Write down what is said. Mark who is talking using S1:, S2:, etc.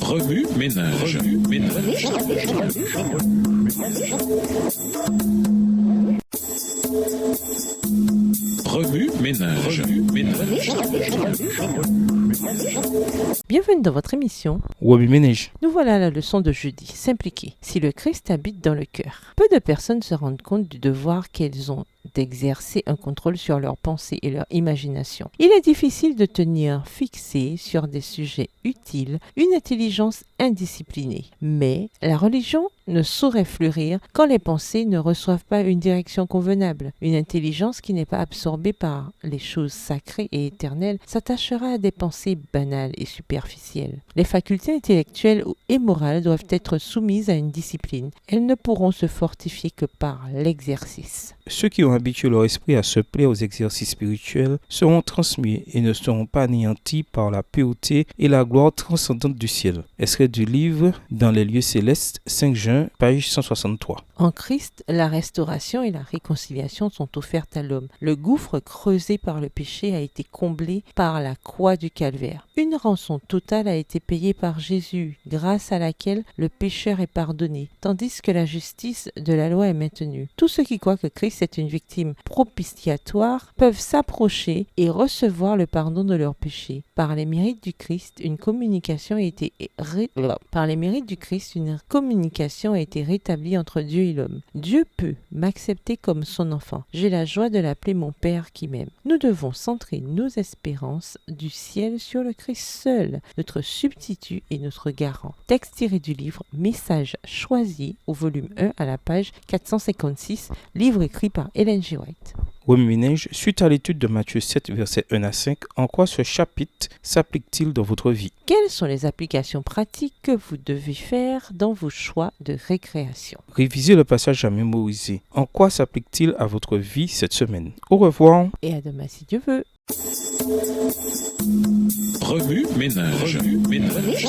S1: Remue ménage. Remue ménage.
S2: Bienvenue dans votre émission.
S3: Remue ménage.
S2: Nous voilà à la leçon de jeudi. S'impliquer. Si le Christ habite dans le cœur. Peu de personnes se rendent compte du devoir qu'elles ont d'exercer un contrôle sur leurs pensées et leur imagination. Il est difficile de tenir fixé sur des sujets utiles une intelligence indisciplinée. Mais la religion ne saurait fleurir quand les pensées ne reçoivent pas une direction convenable. Une intelligence qui n'est pas absorbée par les choses sacrées et éternelles s'attachera à des pensées banales et superficielles. Les facultés intellectuelles et morales doivent être soumises à une discipline. Elles ne pourront se fortifier que par l'exercice.
S3: Ceux qui ont habitué leur esprit à se plaire aux exercices spirituels seront transmués et ne seront pas anéantis par la pureté et la gloire transcendante du ciel. Extrait du livre Dans les lieux célestes, 5 juin, page 163.
S2: En Christ, la restauration et la réconciliation sont offertes à l'homme. Le gouffre creusé par le péché a été comblé par la croix du calvaire. Une rançon totale a été payée par Jésus, grâce à laquelle le pécheur est pardonné, tandis que la justice de la loi est maintenue. Tous ceux qui croient que Christ est une victime propitiatoire peuvent s'approcher et recevoir le pardon de leurs péchés. Par les mérites du Christ, une communication a été rétablie entre Dieu et l'homme. Dieu peut m'accepter comme son enfant. J'ai la joie de l'appeler mon Père qui m'aime. Nous devons centrer nos espérances du ciel sur le Christ seul, notre substitut et notre garant. Texte tiré du livre Message choisi au volume 1 à la page 456, livre écrit par Ellen G. White.
S3: Remue ménage, suite à l'étude de Matthieu 7, versets 1 à 5, en quoi ce chapitre s'applique-t-il dans votre vie?
S2: Quelles sont les applications pratiques que vous devez faire dans vos choix de récréation?
S3: Révisez le passage à mémoriser. En quoi s'applique-t-il à votre vie cette semaine? Au revoir.
S2: Et à demain si Dieu veut.
S1: Remue ménage. Remue ménage.